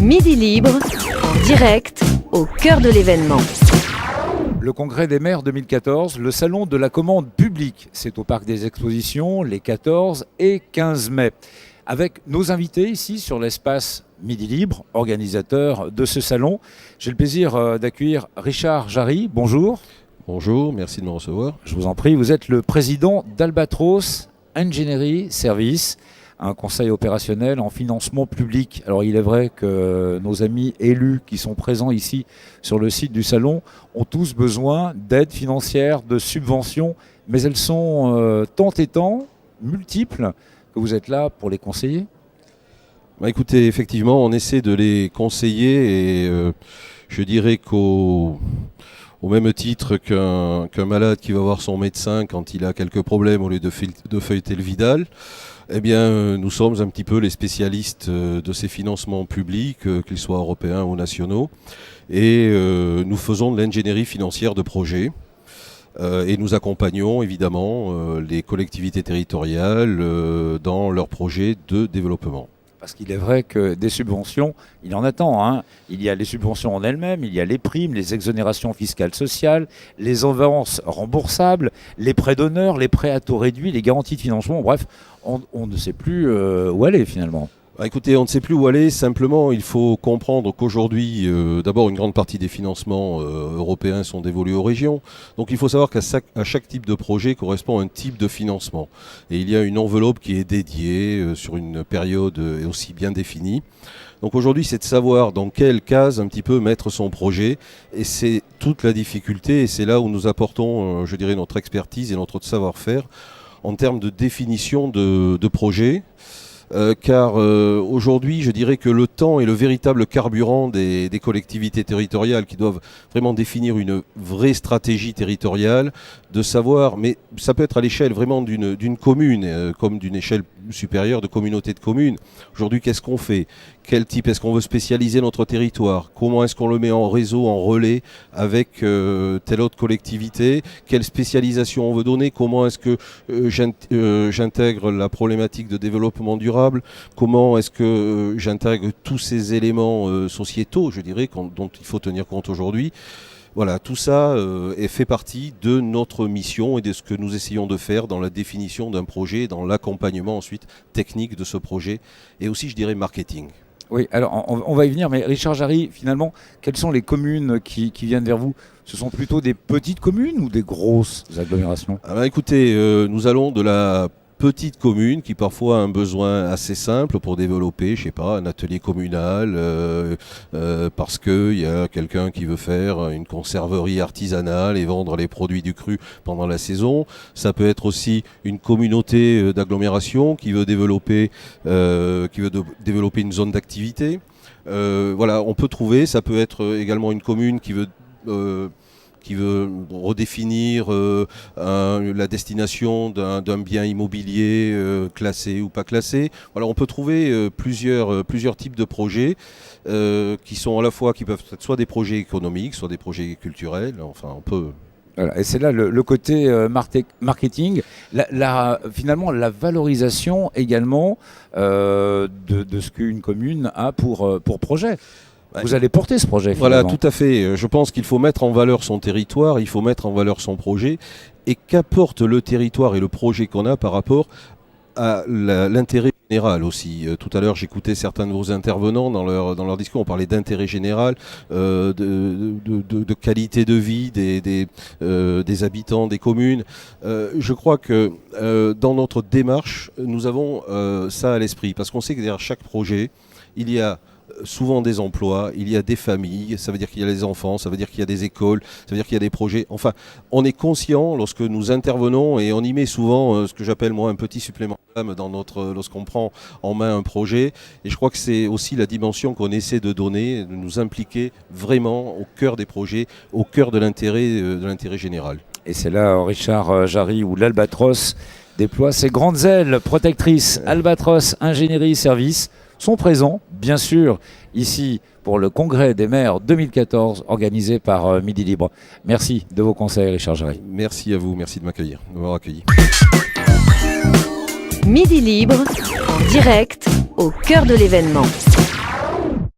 Midi Libre, en direct, au cœur de l'événement. Le Congrès des maires 2014, le salon de la commande publique. C'est au Parc des Expositions les 14 et 15 mai. Avec nos invités ici sur l'espace Midi Libre, organisateur de ce salon. J'ai le plaisir d'accueillir Richard Jarry. Bonjour. Bonjour, merci de me recevoir. Je vous en prie, vous êtes le président d'Albatros Engineering Service, un conseil opérationnel en financement public. Alors il est vrai que nos amis élus qui sont présents ici sur le site du salon ont tous besoin d'aide financière, de subventions, mais elles sont tant et tant multiples que vous êtes là pour les conseiller. Écoutez, effectivement, on essaie de les conseiller et je dirais qu'au même titre qu'un malade qui va voir son médecin quand il a quelques problèmes au lieu de feuilleter le Vidal, eh bien, nous sommes un petit peu les spécialistes de ces financements publics, qu'ils soient européens ou nationaux, et nous faisons de l'ingénierie financière de projet. Et nous accompagnons évidemment les collectivités territoriales dans leurs projets de développement. Parce qu'il est vrai que des subventions, il en attend. Hein. Il y a les subventions en elles-mêmes, il y a les primes, les exonérations fiscales sociales, les avances remboursables, les prêts d'honneur, les prêts à taux réduits, les garanties de financement. Bref, on ne sait plus où aller finalement. Écoutez, on ne sait plus où aller. Simplement, il faut comprendre qu'aujourd'hui, d'abord, une grande partie des financements européens sont dévolus aux régions. Donc, il faut savoir qu'à chaque type de projet correspond un type de financement. Et il y a une enveloppe qui est dédiée sur une période aussi bien définie. Donc, aujourd'hui, c'est de savoir dans quelle case un petit peu mettre son projet. Et c'est toute la difficulté. Et c'est là où nous apportons, je dirais, notre expertise et notre savoir-faire en termes de définition de projet. Car aujourd'hui, je dirais que le temps est le véritable carburant des collectivités territoriales qui doivent vraiment définir une vraie stratégie territoriale, de savoir, mais ça peut être à l'échelle vraiment d'une commune, comme d'une échelle supérieure de communauté de communes. Aujourd'hui, qu'est-ce qu'on fait ? Quel type est-ce qu'on veut spécialiser notre territoire ? Comment est-ce qu'on le met en réseau, en relais avec telle autre collectivité ? Quelle spécialisation on veut donner ? Comment est-ce que j'intègre la problématique de développement durable ? Comment est-ce que j'intègre tous ces éléments sociétaux, je dirais, dont il faut tenir compte aujourd'hui ? Voilà, tout ça fait partie de notre mission et de ce que nous essayons de faire dans la définition d'un projet, dans l'accompagnement ensuite technique de ce projet et aussi, je dirais, marketing. Oui, alors on va y venir, mais Richard Jarry, finalement, quelles sont les communes qui viennent vers vous ? Ce sont plutôt des petites communes ou des grosses agglomérations ? Écoutez, nous allons de la petite commune qui parfois a un besoin assez simple pour développer, je sais pas, un atelier communal parce qu'il y a quelqu'un qui veut faire une conserverie artisanale et vendre les produits du cru pendant la saison. Ça peut être aussi une communauté d'agglomération qui veut développer une zone d'activité. Voilà, on peut trouver. Ça peut être également une commune qui veut redéfinir la destination d'un bien immobilier classé ou pas classé. Voilà, on peut trouver plusieurs types de projets qui sont à la fois, qui peuvent être soit des projets économiques, soit des projets culturels. Enfin, on peut... Voilà, et c'est là le côté marketing, finalement la valorisation également de ce qu'une commune a pour projet. Vous allez porter ce projet. Voilà, tout à fait. Je pense qu'il faut mettre en valeur son territoire, il faut mettre en valeur son projet. Et qu'apporte le territoire et le projet qu'on a par rapport à l'intérêt général aussi. Tout à l'heure, j'écoutais certains de vos intervenants dans leur discours. On parlait d'intérêt général, de qualité de vie des habitants, des communes. Je crois que dans notre démarche, nous avons ça à l'esprit. Parce qu'on sait que derrière chaque projet, il y a souvent des emplois, il y a des familles, ça veut dire qu'il y a les enfants, ça veut dire qu'il y a des écoles, ça veut dire qu'il y a des projets. Enfin, on est conscient lorsque nous intervenons et on y met souvent ce que j'appelle moi un petit supplément d'âme lorsqu'on prend en main un projet. Et je crois que c'est aussi la dimension qu'on essaie de donner, de nous impliquer vraiment au cœur des projets, au cœur de l'intérêt général. Et c'est là, Richard Jarry, où l'Albatros déploie ses grandes ailes protectrices. Albatros Ingénierie Service sont présents, bien sûr, ici pour le Congrès des maires 2014 organisé par Midi Libre. Merci de vos conseils, Richard Jarry. Merci à vous, merci de m'avoir accueilli. Midi Libre, en direct, au cœur de l'événement.